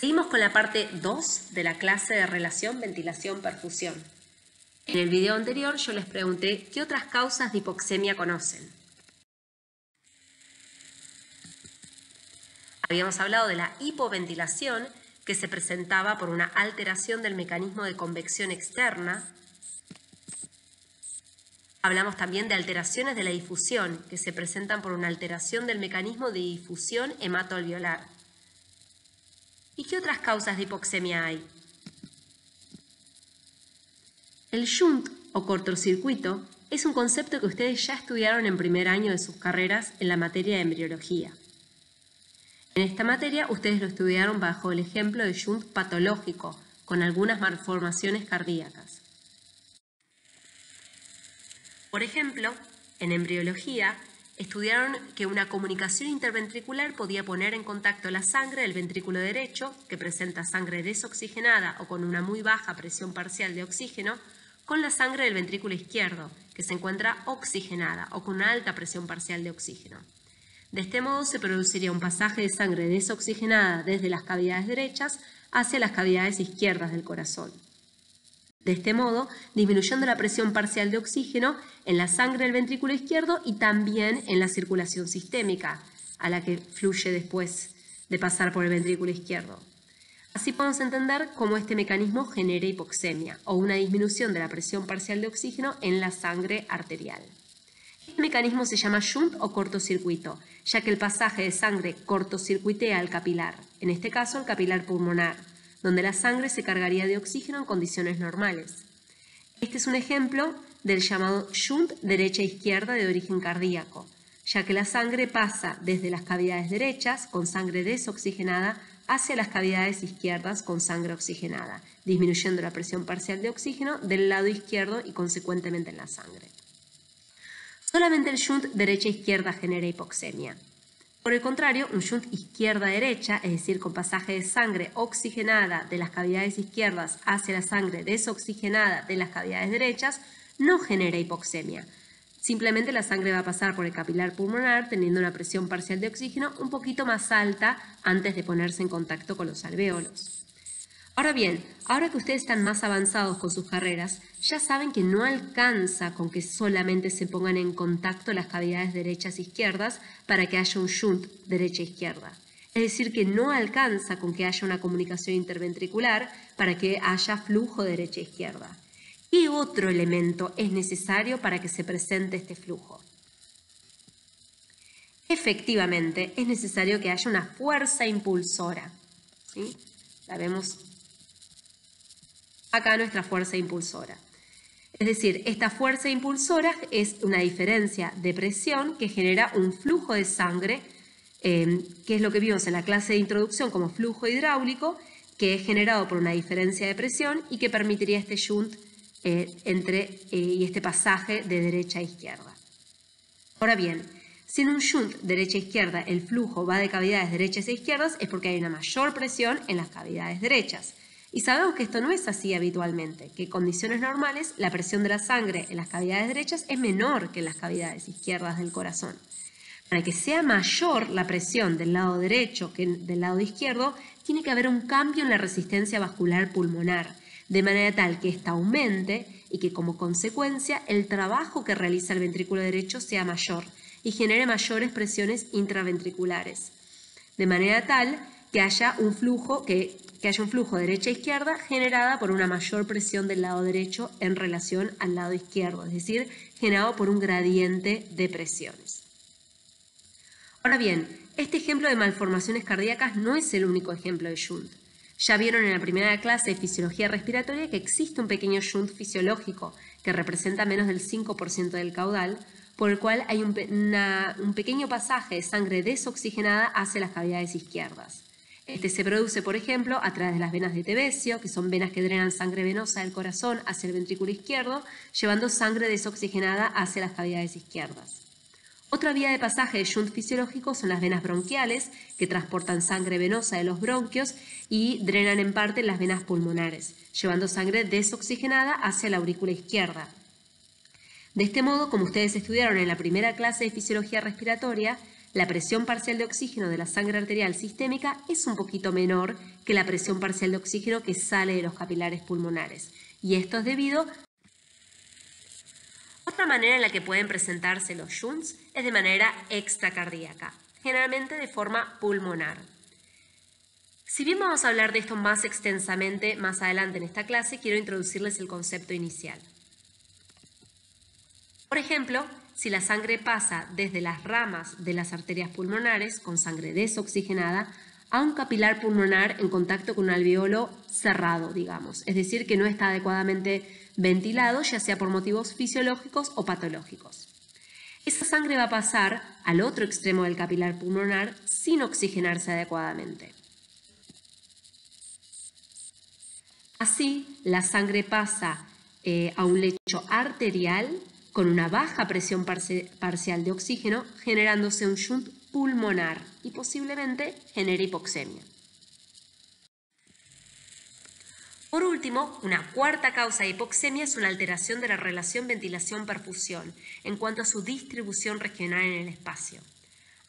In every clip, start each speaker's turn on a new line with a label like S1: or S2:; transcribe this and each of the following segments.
S1: Seguimos con la parte 2 de la clase de relación ventilación-perfusión. En el video anterior yo les pregunté qué otras causas de hipoxemia conocen. Habíamos hablado de la hipoventilación, que se presentaba por una alteración del mecanismo de convección externa. Hablamos también de alteraciones de la difusión, que se presentan por una alteración del mecanismo de difusión hematoalveolar. ¿Y qué otras causas de hipoxemia hay? El shunt o cortocircuito es un concepto que ustedes ya estudiaron en primer año de sus carreras en la materia de embriología. En esta materia ustedes lo estudiaron bajo el ejemplo de shunt patológico, con algunas malformaciones cardíacas. Por ejemplo, en embriología estudiaron que una comunicación interventricular podía poner en contacto la sangre del ventrículo derecho, que presenta sangre desoxigenada o con una muy baja presión parcial de oxígeno, con la sangre del ventrículo izquierdo, que se encuentra oxigenada o con una alta presión parcial de oxígeno. De este modo se produciría un pasaje de sangre desoxigenada desde las cavidades derechas hacia las cavidades izquierdas del corazón. De este modo, disminuyendo la presión parcial de oxígeno en la sangre del ventrículo izquierdo y también en la circulación sistémica, a la que fluye después de pasar por el ventrículo izquierdo. Así podemos entender cómo este mecanismo genera hipoxemia o una disminución de la presión parcial de oxígeno en la sangre arterial. Este mecanismo se llama shunt o cortocircuito, ya que el pasaje de sangre cortocircuitea al capilar, en este caso el capilar pulmonar, donde la sangre se cargaría de oxígeno en condiciones normales. Este es un ejemplo del llamado shunt derecha-izquierda de origen cardíaco, ya que la sangre pasa desde las cavidades derechas con sangre desoxigenada hacia las cavidades izquierdas con sangre oxigenada, disminuyendo la presión parcial de oxígeno del lado izquierdo y consecuentemente en la sangre. Solamente el shunt derecha-izquierda genera hipoxemia. Por el contrario, un shunt izquierda-derecha, es decir, con pasaje de sangre oxigenada de las cavidades izquierdas hacia la sangre desoxigenada de las cavidades derechas, no genera hipoxemia. Simplemente la sangre va a pasar por el capilar pulmonar teniendo una presión parcial de oxígeno un poquito más alta antes de ponerse en contacto con los alvéolos. Ahora bien, ahora que ustedes están más avanzados con sus carreras, ya saben que no alcanza con que solamente se pongan en contacto las cavidades derechas e izquierdas para que haya un shunt derecha-izquierda. Es decir, que no alcanza con que haya una comunicación interventricular para que haya flujo derecha-izquierda. ¿Qué otro elemento es necesario para que se presente este flujo? Efectivamente, es necesario que haya una fuerza impulsora. ¿Sí? La vemos acá, nuestra fuerza impulsora. Es decir, esta fuerza impulsora es una diferencia de presión que genera un flujo de sangre, que es lo que vimos en la clase de introducción como flujo hidráulico, que es generado por una diferencia de presión y que permitiría este shunt y este pasaje de derecha a izquierda. Ahora bien, si en un shunt derecha-izquierda el flujo va de cavidades derechas e izquierdas es porque hay una mayor presión en las cavidades derechas. Y sabemos que esto no es así habitualmente, que en condiciones normales la presión de la sangre en las cavidades derechas es menor que en las cavidades izquierdas del corazón. Para que sea mayor la presión del lado derecho que del lado izquierdo, tiene que haber un cambio en la resistencia vascular pulmonar, de manera tal que ésta aumente y que como consecuencia el trabajo que realiza el ventrículo derecho sea mayor y genere mayores presiones intraventriculares, de manera tal que haya un flujo derecha-izquierda generada por una mayor presión del lado derecho en relación al lado izquierdo, es decir, generado por un gradiente de presiones. Ahora bien, este ejemplo de malformaciones cardíacas no es el único ejemplo de shunt. Ya vieron en la primera clase de fisiología respiratoria que existe un pequeño shunt fisiológico que representa menos del 5% del caudal, por el cual hay un pequeño pasaje de sangre desoxigenada hacia las cavidades izquierdas. Este se produce, por ejemplo, a través de las venas de Tevesio, que son venas que drenan sangre venosa del corazón hacia el ventrículo izquierdo, llevando sangre desoxigenada hacia las cavidades izquierdas. Otra vía de pasaje de shunt fisiológico son las venas bronquiales, que transportan sangre venosa de los bronquios y drenan en parte las venas pulmonares, llevando sangre desoxigenada hacia la aurícula izquierda. De este modo, como ustedes estudiaron en la primera clase de fisiología respiratoria, la presión parcial de oxígeno de la sangre arterial sistémica es un poquito menor que la presión parcial de oxígeno que sale de los capilares pulmonares. Y esto es debido. Otra manera en la que pueden presentarse los shunts es de manera extracardíaca, generalmente de forma pulmonar. Si bien vamos a hablar de esto más extensamente más adelante en esta clase, quiero introducirles el concepto inicial. Por ejemplo, si la sangre pasa desde las ramas de las arterias pulmonares con sangre desoxigenada a un capilar pulmonar en contacto con un alveolo cerrado, digamos, es decir, que no está adecuadamente ventilado, ya sea por motivos fisiológicos o patológicos. Esa sangre va a pasar al otro extremo del capilar pulmonar sin oxigenarse adecuadamente. Así, la sangre pasa a un lecho arterial con una baja presión parcial de oxígeno, generándose un shunt pulmonar y posiblemente genere hipoxemia. Por último, una cuarta causa de hipoxemia es una alteración de la relación ventilación-perfusión en cuanto a su distribución regional en el espacio.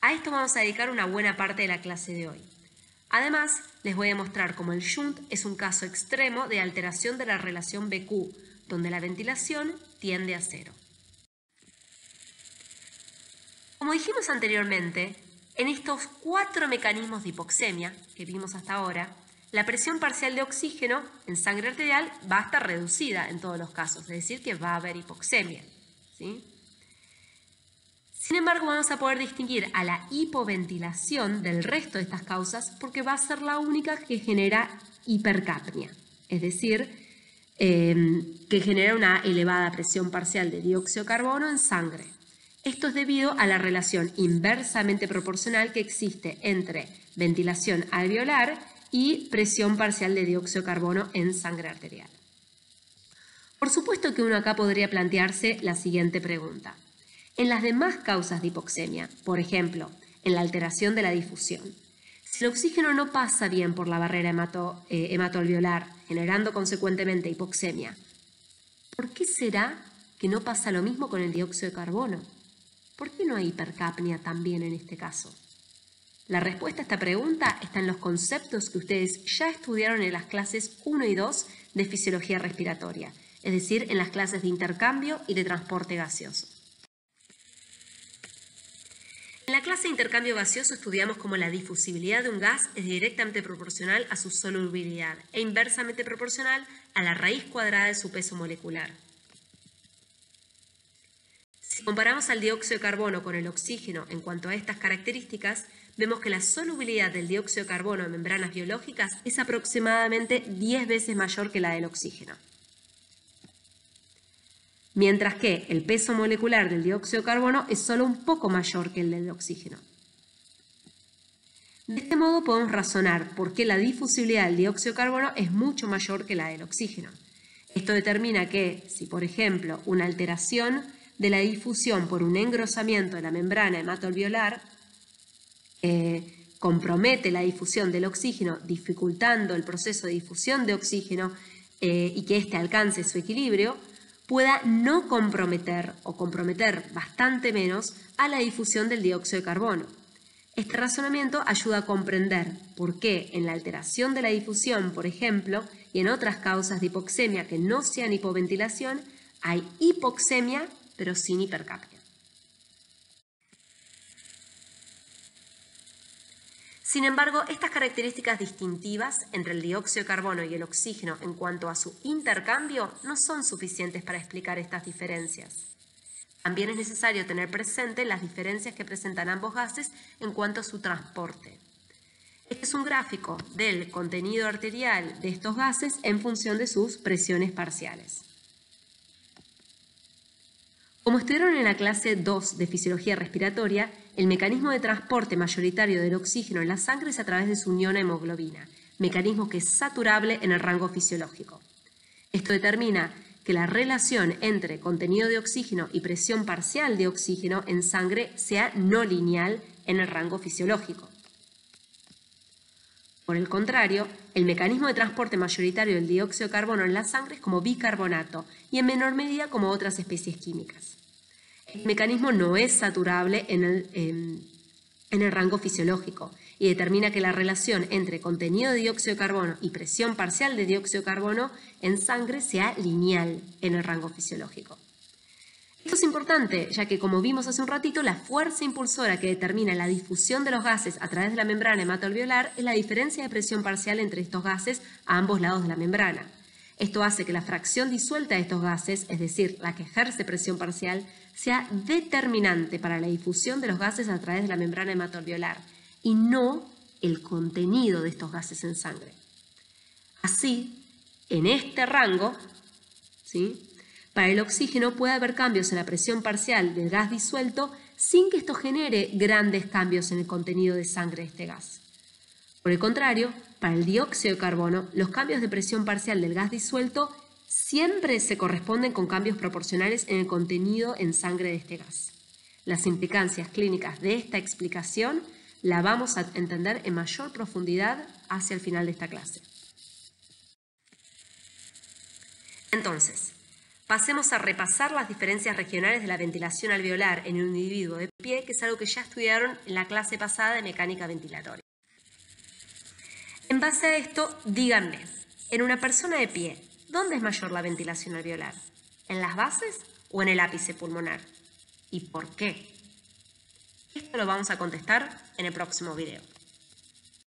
S1: A esto vamos a dedicar una buena parte de la clase de hoy. Además, les voy a mostrar cómo el shunt es un caso extremo de alteración de la relación BQ, donde la ventilación tiende a cero. Como dijimos anteriormente, en estos 4 mecanismos de hipoxemia que vimos hasta ahora, la presión parcial de oxígeno en sangre arterial va a estar reducida en todos los casos, es decir, que va a haber hipoxemia, ¿sí? Sin embargo, vamos a poder distinguir a la hipoventilación del resto de estas causas porque va a ser la única que genera hipercapnia, es decir, que genera una elevada presión parcial de dióxido de carbono en sangre. Esto es debido a la relación inversamente proporcional que existe entre ventilación alveolar y presión parcial de dióxido de carbono en sangre arterial. Por supuesto que uno acá podría plantearse la siguiente pregunta. En las demás causas de hipoxemia, por ejemplo, en la alteración de la difusión, si el oxígeno no pasa bien por la barrera hematoalveolar, generando consecuentemente hipoxemia, ¿por qué será que no pasa lo mismo con el dióxido de carbono? ¿Por qué no hay hipercapnia también en este caso? La respuesta a esta pregunta está en los conceptos que ustedes ya estudiaron en las clases 1 y 2 de fisiología respiratoria, es decir, en las clases de intercambio y de transporte gaseoso. En la clase de intercambio gaseoso estudiamos cómo la difusibilidad de un gas es directamente proporcional a su solubilidad e inversamente proporcional a la raíz cuadrada de su peso molecular. Si comparamos al dióxido de carbono con el oxígeno en cuanto a estas características, vemos que la solubilidad del dióxido de carbono en membranas biológicas es aproximadamente 10 veces mayor que la del oxígeno. Mientras que el peso molecular del dióxido de carbono es solo un poco mayor que el del oxígeno. De este modo podemos razonar por qué la difusibilidad del dióxido de carbono es mucho mayor que la del oxígeno. Esto determina que, si por ejemplo una alteración de la difusión por un engrosamiento de la membrana hematoalveolar compromete la difusión del oxígeno, dificultando el proceso de difusión de oxígeno y que éste alcance su equilibrio, pueda no comprometer o comprometer bastante menos a la difusión del dióxido de carbono. Este razonamiento ayuda a comprender por qué en la alteración de la difusión, por ejemplo, y en otras causas de hipoxemia que no sean hipoventilación, hay hipoxemia pero sin hipercapnia. Sin embargo, estas características distintivas entre el dióxido de carbono y el oxígeno en cuanto a su intercambio no son suficientes para explicar estas diferencias. También es necesario tener presente las diferencias que presentan ambos gases en cuanto a su transporte. Este es un gráfico del contenido arterial de estos gases en función de sus presiones parciales. Como estudiaron en la clase 2 de fisiología respiratoria, el mecanismo de transporte mayoritario del oxígeno en la sangre es a través de su unión a hemoglobina, mecanismo que es saturable en el rango fisiológico. Esto determina que la relación entre contenido de oxígeno y presión parcial de oxígeno en sangre sea no lineal en el rango fisiológico. Por el contrario, el mecanismo de transporte mayoritario del dióxido de carbono en la sangre es como bicarbonato y en menor medida como otras especies químicas. El mecanismo no es saturable en en el rango fisiológico y determina que la relación entre contenido de dióxido de carbono y presión parcial de dióxido de carbono en sangre sea lineal en el rango fisiológico. Esto es importante, ya que, como vimos hace un ratito, la fuerza impulsora que determina la difusión de los gases a través de la membrana hematoalveolar es la diferencia de presión parcial entre estos gases a ambos lados de la membrana. Esto hace que la fracción disuelta de estos gases, es decir, la que ejerce presión parcial, sea determinante para la difusión de los gases a través de la membrana hematoalveolar y no el contenido de estos gases en sangre. Así, en este rango, ¿sí?, para el oxígeno puede haber cambios en la presión parcial del gas disuelto sin que esto genere grandes cambios en el contenido de sangre de este gas. Por el contrario, para el dióxido de carbono, los cambios de presión parcial del gas disuelto siempre se corresponden con cambios proporcionales en el contenido en sangre de este gas. Las implicancias clínicas de esta explicación la vamos a entender en mayor profundidad hacia el final de esta clase. Entonces, pasemos a repasar las diferencias regionales de la ventilación alveolar en un individuo de pie, que es algo que ya estudiaron en la clase pasada de mecánica ventilatoria. En base a esto, díganme, en una persona de pie, ¿dónde es mayor la ventilación alveolar? ¿En las bases o en el ápice pulmonar? ¿Y por qué? Esto lo vamos a contestar en el próximo video.